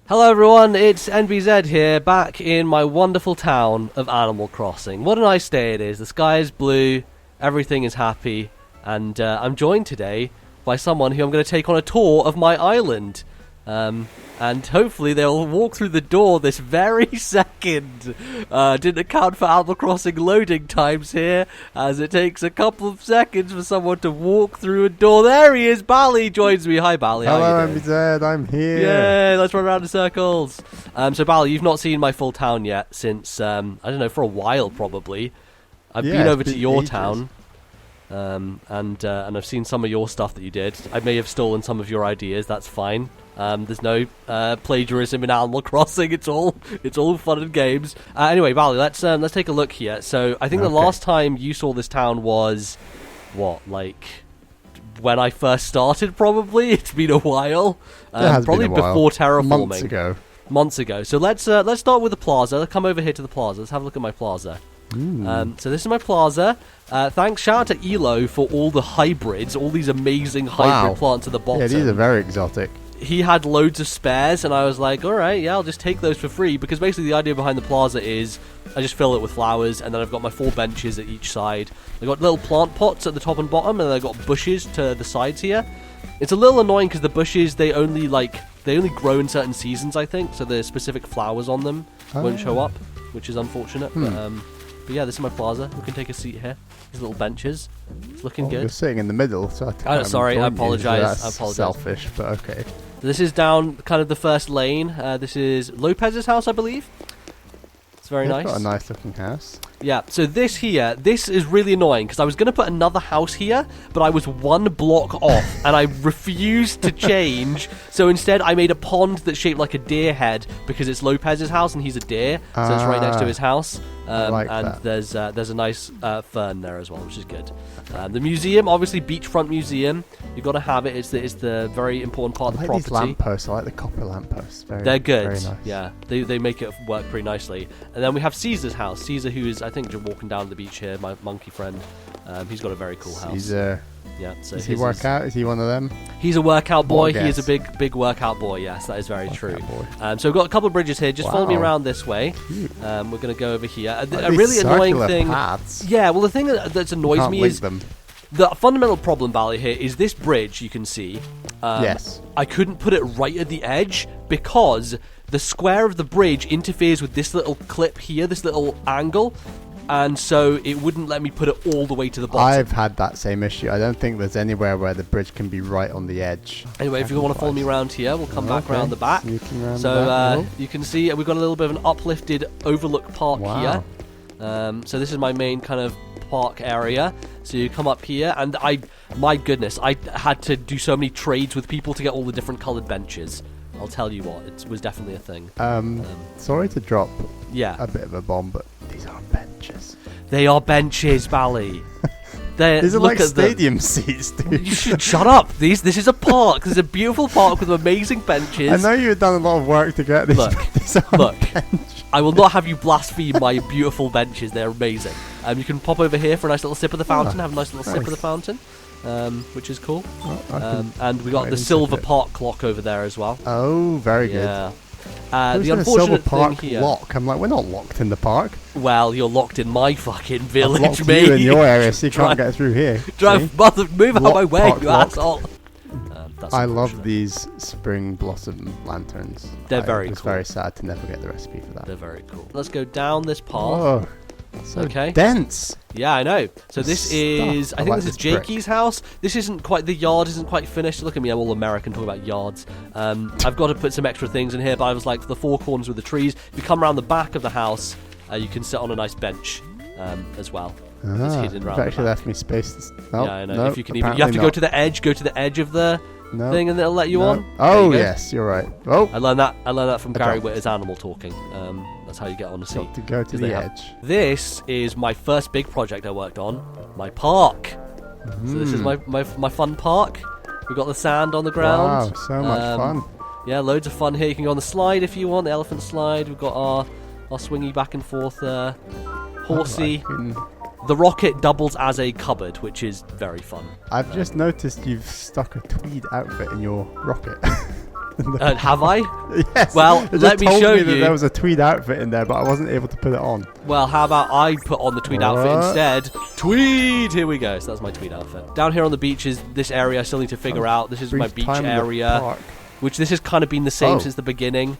Hello everyone, it's NBZ here, back in my wonderful town of Animal Crossing. What a nice day it is. The sky is blue, everything is happy, and I'm joined today by someone who I'm going to take on a tour of my island. And hopefully they'll walk through the door this very second. Didn't account for Animal Crossing loading times here, as it takes a couple of seconds for someone to walk through a door. There he is, Bally joins me. Hi Bally, how Hello are you doing? MBZ, I'm here. Yay, let's run around in circles. So Bally, you've not seen my full town yet since, I don't know, for a while probably. I've been over to your town. And I've seen some of your stuff that you did. I may have stolen some of your ideas. That's fine. There's no plagiarism in Animal Crossing. It's all fun and games. Anyway, Bally, let's take a look here. So I think the last time you saw this town was what, like when I first started? Probably it's been a while. Probably been a while. Before terraforming. Months ago. So let's start with the plaza. Let's come over here to the plaza. Let's have a look at my plaza. So this is my plaza. Thanks, shout out to Elo for all the hybrids, all these amazing hybrid plants at the bottom. Yeah, these are very exotic. He had loads of spares, and I was like, alright, yeah, I'll just take those for free, because basically the idea behind the plaza is I just fill it with flowers, and then I've got my 4 benches at each side. I've got little plant pots at the top and bottom, and then I've got bushes to the sides here. It's a little annoying because the bushes, they only grow in certain seasons, I think, so the specific flowers on them won't show up, which is unfortunate. But yeah, this is my plaza. We can take a seat here. These little benches. It's looking good. You're sitting in the middle, so sorry, I apologise. Selfish, but okay. This is down kind of the first lane. This is Lopez's house, I believe. It's very nice. Got a nice looking house. Yeah, so this is really annoying because I was going to put another house here, but I was 1 block off and I refused to change. So instead I made a pond that's shaped like a deer head because it's Lopez's house and he's a deer, so it's right next to his house. And there's a nice fern there as well, which is good. The museum, obviously beachfront museum, you've got to have it. It's the very important part of the property. These lampposts, I like the copper lampposts. They're good. Very nice. Yeah, they make it work pretty nicely. And then we have Caesar's house. Caesar, who is I think just walking down the beach here, my monkey friend. He's got a very cool house. Caesar. Yeah. So does he work out? Is he one of them? He's a workout boy. He is a big workout boy. Yes, that is very true. So we've got a couple of bridges here. Just follow me around this way. We're going to go over here. A really annoying thing. Paths. Yeah. Well, the thing that annoys me is the fundamental problem, Bally, here is this bridge. You can see. Yes. I couldn't put it right at the edge because the square of the bridge interferes with this little clip here, this little angle. And so it wouldn't let me put it all the way to the bottom. I've had that same issue. I don't think there's anywhere where the bridge can be right on the edge. Anyway, if you want to follow me around here, we'll come back around the back. So you can see we've got a little bit of an uplifted overlook park here. So this is my main kind of park area. So you come up here, and my goodness, I had to do so many trades with people to get all the different coloured benches. I'll tell you what, it was definitely a thing. Sorry to drop a bit of a bomb, but these aren't benches. They are benches, Bally. These are like stadium seats, dude. You should shut up. This is a park. This is a beautiful park with amazing benches. I know you've done a lot of work to get these. Look, I will not have you blaspheme my beautiful benches. They're amazing. You can pop over here for a nice little sip of the fountain. Have a nice little sip of the fountain. Which is cool. And we got the silver park clock over there as well. Oh, very good. Yeah. The unfortunate thing here. Lock? I'm like, we're not locked in the park. Well, you're locked in my fucking village, I've locked mate. you in your area, so you can't get through here. Move out of my way, you asshole. I love these spring blossom lanterns. They're very cool. It's very sad to never get the recipe for that. They're very cool. Let's go down this path. Oh. So dense. Yeah, I know. So this is, I think this is Jakey's house. This isn't quite, the yard isn't quite finished. Look at me, I'm all American talking about yards. I've got to put some extra things in here, but I was like, for the 4 corners with the trees, if you come around the back of the house, you can sit on a nice bench as well. It's hidden around you've actually left me space. Yeah, I know. If you can even, you have to go to the edge of the thing, and it'll let you on. Oh yes, you're right. Oh, I learned that from Gary Whitta's Animal Talking. That's how you get on the seat. To go to the edge. This is my first big project I worked on. My park. So this is my fun park. We've got the sand on the ground. Wow, so much fun. Yeah, loads of fun here. You can go on the slide if you want, the elephant slide. We've got our swingy back and forth horsey. The rocket doubles as a cupboard, which is very fun. I've just noticed you've stuck a tweed outfit in your rocket. Have I? Yes. Well, it just let me told show me that you. there was a tweed outfit in there, but I wasn't able to put it on. Well, how about I put on the tweed outfit What? instead? Tweed! Here we go. So that's my tweed outfit. Down here on the beach is this area I still need to figure out. This is my Brief beach time in the area, park. which this has kind of been the same Oh. since the beginning.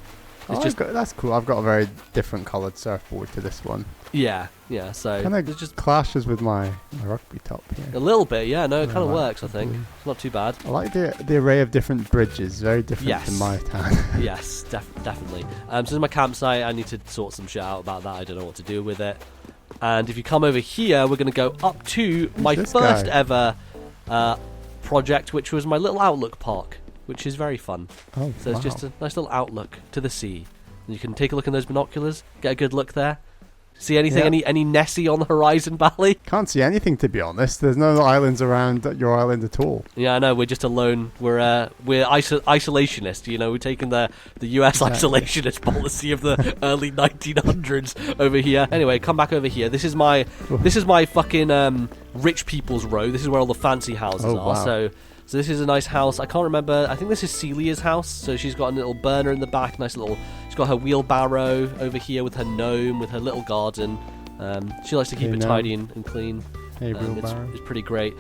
It's just that's cool. I've got a very different coloured surfboard to this one. yeah. So Kind it's of just clashes with my rugby top here. a little bit. Yeah, no, it kind of like works. I the think blue. it's not too bad. I like the array of different bridges. Very different Yes. to my town. Yes, definitely. So this is my campsite. I need to sort some shit out about that. I don't know what to do with it. And if you come over here, we're going to go up to my this first guy? ever project, which was my little outlook park, which is very fun. Oh, So it's just a nice little outlook to the sea. And you can take a look in those binoculars, get a good look there. See anything, Yeah. any Nessie on the horizon, Bally? Can't see anything, to be honest. There's no islands around your island at all. Yeah, I know. We're just alone. We're isolationist. You know, we're taking the US Exactly. isolationist policy of the early 1900s over here. Anyway, come back over here. This is my fucking rich people's row. This is where all the fancy houses Oh, are. wow. So this is a nice house. I can't remember. I think this is Celia's house. So she's got a little burner in the back. Nice little. She's got her wheelbarrow over here with her gnome, with her little garden. She likes to keep Hey, it gnome. tidy and clean. Hey, It's wheelbarrow. pretty great.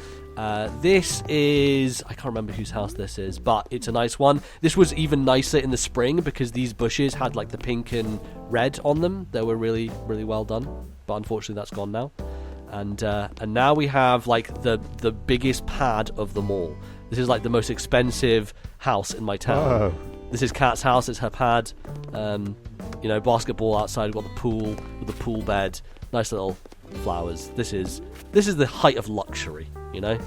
This is... I can't remember whose house this is, but it's a nice one. This was even nicer in the spring because these bushes had like the pink and red on them. They were really, really well done. But unfortunately that's gone now. And now we have like the biggest pad of them all. This is like the most expensive house in my town. Oh. This is Kat's house. It's her pad. Basketball outside. We've got the pool with the pool bed. Nice little flowers. This is the height of luxury. You know.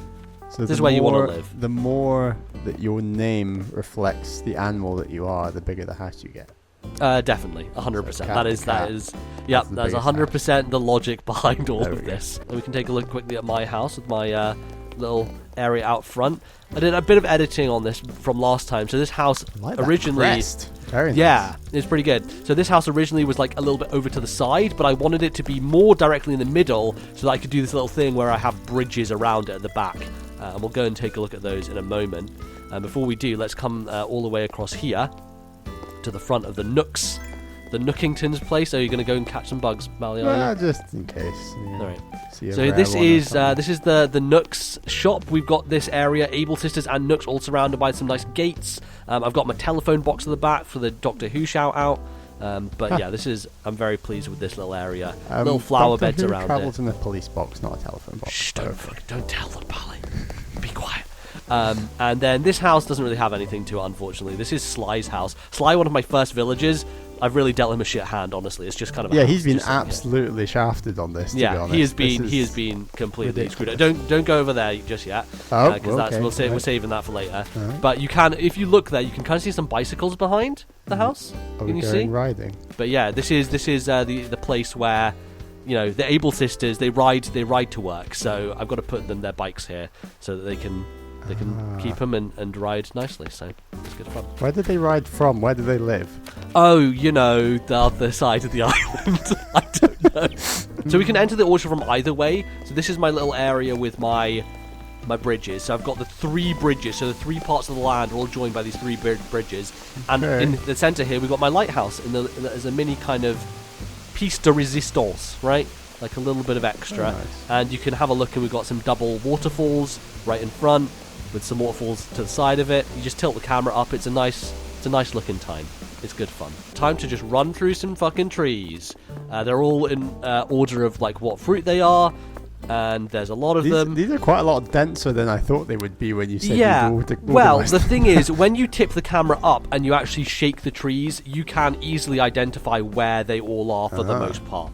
So This the is where you wanna more- live. The more that your name reflects the animal that you are, the bigger the house you get. Definitely, 100%. So that is, yep, the that's biggest 100% the logic behind all There of we go. this. And we can take a look quickly at my house with my little area out front. I did a bit of editing on this from last time. So this house I like that originally, crest. Very nice. yeah, it's pretty good. So this house originally was like a little bit over to the side, but I wanted it to be more directly in the middle so that I could do this little thing where I have bridges around it at the back. And we'll go and take a look at those in a moment. Before we do, let's come all the way across here to the front of the Nooks. The Nookington's place. Are you going to go and catch some bugs, Bally? Just in case. Yeah. All right. See a So rare this one or is something. the Nooks shop. We've got this area, Able Sisters and Nooks, all surrounded by some nice gates. I've got my telephone box at the back for the Doctor Who shout out. But yeah, I'm very pleased with this little area. Little flower Doctor beds Who around travels it. in a police box, not a telephone box. Shh! Don't tell them, Bally. Be quiet. And then this house doesn't really have anything to it, unfortunately. This is Sly's house. Sly, one of my first villagers. I've really dealt him a shit hand, honestly. It's just kind of a Yeah, house he's been just sitting here. absolutely shafted on this. To be Yeah, honest. he has This is been completely screwed up. ridiculous. Don't go over there just yet. Oh, Because okay, we're right. saving that for later. Alright. But you can, if you look there, you can kind of see some bicycles behind the house. Are Can we you going see? riding? But yeah, this is the place where, you know, the Able Sisters they ride to work. So I've got to put their bikes here so that they can keep them and ride nicely. So it's good fun. Where did they ride from? Where do they live? Oh, you know, the other side of the island. I don't know. So we can enter the orchard from either way. So this is my little area with my bridges. So I've got the 3 bridges. So the 3 parts of the land are all joined by these 3 bridges. And Okay. in the center here, we've got my lighthouse as a mini kind of piece de resistance, right? Like a little bit of extra. Oh, nice. And you can have a look, and we've got some double waterfalls right in front with some waterfalls to the side of it. You just tilt the camera up. It's a nice looking time. It's good fun. Time to just run through some fucking trees. They're all in order of like what fruit they are, and there's a lot of them. These are quite a lot denser than I thought they would be when you said Yeah. you'd Well, organised the them. thing is, when you tip the camera up and you actually shake the trees, you can easily identify where they all are for the most part.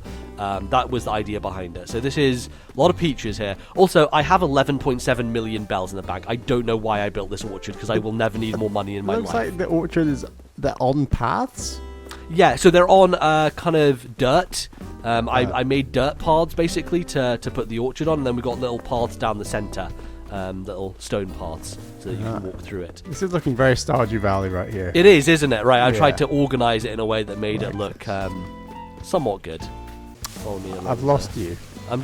That was the idea behind it. So this is a lot of peaches here. Also, I have 11.7 million bells in the bank. I don't know why I built this orchard because I will never need more money in my Looks life. like the orchard they're on paths. Yeah, so they're on kind of dirt. I made dirt paths basically to put the orchard on, and then we've got little paths down the centre, little stone paths, so that you can walk through it. This is looking very Stardew Valley right here. It is, isn't it? Right, I Yeah. tried to organise it in a way that made it Like look this. somewhat good. Follow me a little I've bit. lost you. I'm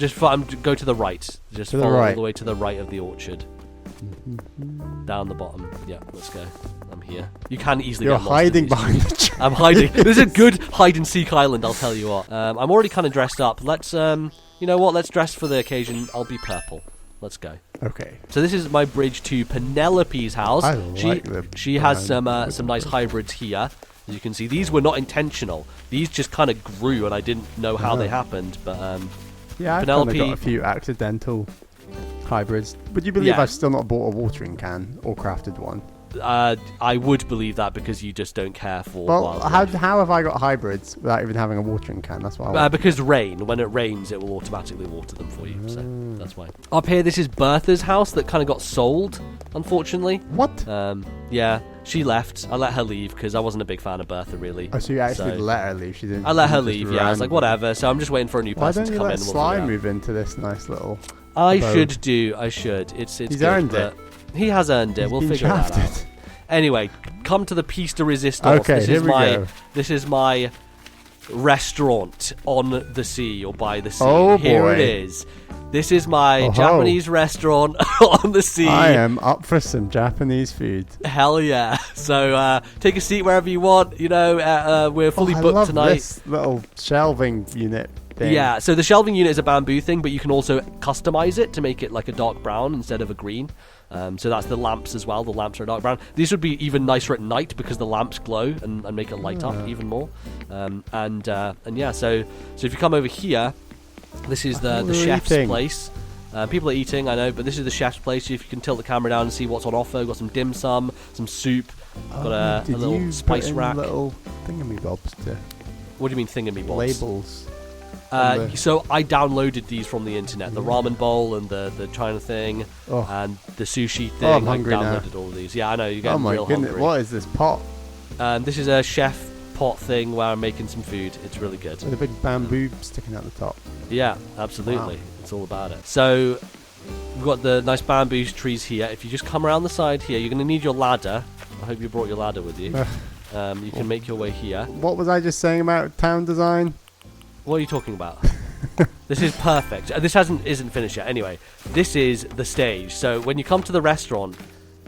go to the right. Just To the follow all right. the way to the right of the orchard. Down the bottom. Yeah, let's go. I'm here. You can easily You're get lost hiding behind the tree. I'm hiding. This is a good hide-and-seek island, I'll tell you what. I'm already kind of dressed up. Let's, you know what? Let's dress for the occasion. I'll be purple. Let's go. Okay. So this is my bridge to Penelope's house. I like she has some nice hybrids here. As you can see, these were not intentional. These just kind of grew, and I didn't know how they happened. But yeah, I've Penelope got a few accidental hybrids. Would you believe I've still not bought a watering can or crafted one? I would believe that because you just don't care for. Well, how have I got hybrids without even having a watering can? That's why. Because rain. When it rains, it will automatically water them for you. So that's why. Up here, this is Bertha's house that kind of got sold, unfortunately. What? Yeah, she left. I let her leave because I wasn't a big fan of Bertha, really. Oh, so you actually let her leave? She didn't. I let her leave. Yeah, I was like, whatever. So I'm just waiting for a new person to come in. Why don't you let Sly move into this nice little? I should. It's He's good, earned it. He has earned it. We'll figure that out. Anyway, come to the piece de resistance. Okay, This is my restaurant on the sea or by the sea. Oh, here boy. it is. This is my Japanese restaurant on the sea. I am up for some Japanese food. Hell yeah. So take a seat wherever you want. You know, we're fully booked tonight. I love this little shelving unit thing. Yeah, so the shelving unit is a bamboo thing, but you can also customize it to make it like a dark brown instead of a green. So that's the lamps as well. The lamps are dark brown. These would be even nicer at night because the lamps glow and make it light up even more. And yeah, so if you come over here, this is the chef's place. People are eating, I know, but this is the chef's place. If you can tilt the camera down and see what's on offer, got some dim sum, some soup, got a little spice rack. Little thingamybobs to what do you mean thingamybobs? Labels. So I downloaded these from the internet, the ramen bowl and the China thing and the sushi thing. I'm hungry I downloaded all of these. Yeah, I know, you're getting real hungry. What is this pot? This is a chef pot thing where I'm making some food. It's really good. With a big bamboo sticking out the top. Yeah, absolutely. Wow. It's all about it. So we've got the nice bamboo trees here. If you just come around the side here, you're going to need your ladder. I hope you brought your ladder with you. You can make your way here. What was I just saying about town design? What are you talking about? This is perfect. This isn't finished yet. Anyway, this is the stage. So when you come to the restaurant,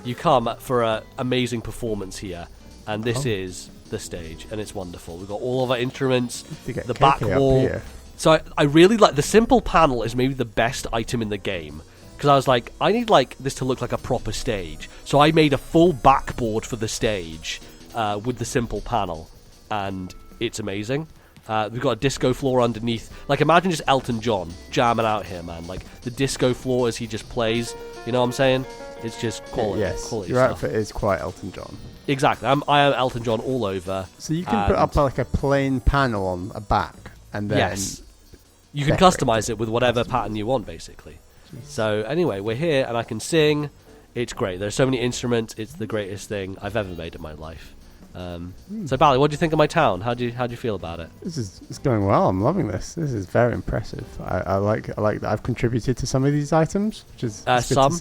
you come for an amazing performance here, and this is the stage, and it's wonderful. We've got all of our instruments, the back wall. So I really like the simple panel is maybe the best item in the game because I was like, I need like this to look like a proper stage. So I made a full backboard for the stage with the simple panel, and it's amazing. We've got a disco floor underneath. Like, imagine just Elton John jamming out here, man. Like, the disco floor as he just plays. You know what I'm saying? It's just quality. Yes, quality your stuff. outfit is quite Elton John. Exactly. I am Elton John all over. So you can put up like a plain panel on a back, and then you can customize it with whatever pattern you want, basically. Jeez. So anyway, we're here, and I can sing. It's great. There's so many instruments. It's the greatest thing I've ever made in my life. So Bally, what do you think of my town? How do you feel about it? It's going well. I'm loving this. This is very impressive. I like that I've contributed to some of these items, which is some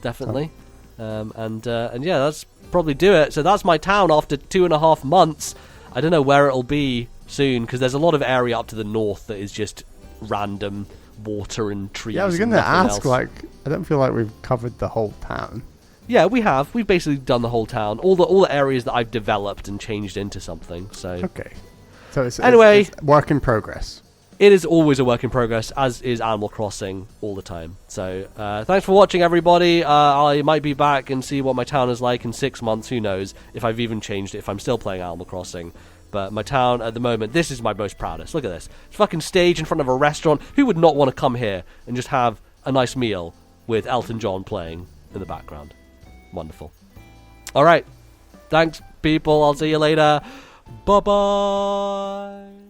definitely. And yeah, that's probably do it. So that's my town after 2.5 months. I don't know where it'll be soon because there's a lot of area up to the north that is just random water and trees. Yeah, I was going to ask. Like, I don't feel like we've covered the whole town. Yeah, we have. We've basically done the whole town, all the areas that I've developed and changed into something. So okay. So it's work in progress. It is always a work in progress, as is Animal Crossing all the time. So thanks for watching, everybody. I might be back and see what my town is like in 6 months. Who knows if I've even changed it, if I'm still playing Animal Crossing. But my town at the moment, this is my most proudest. Look at this. It's a fucking stage in front of a restaurant. Who would not want to come here and just have a nice meal with Elton John playing in the background? Wonderful. All right. Thanks, people. I'll see you later. Bye-bye.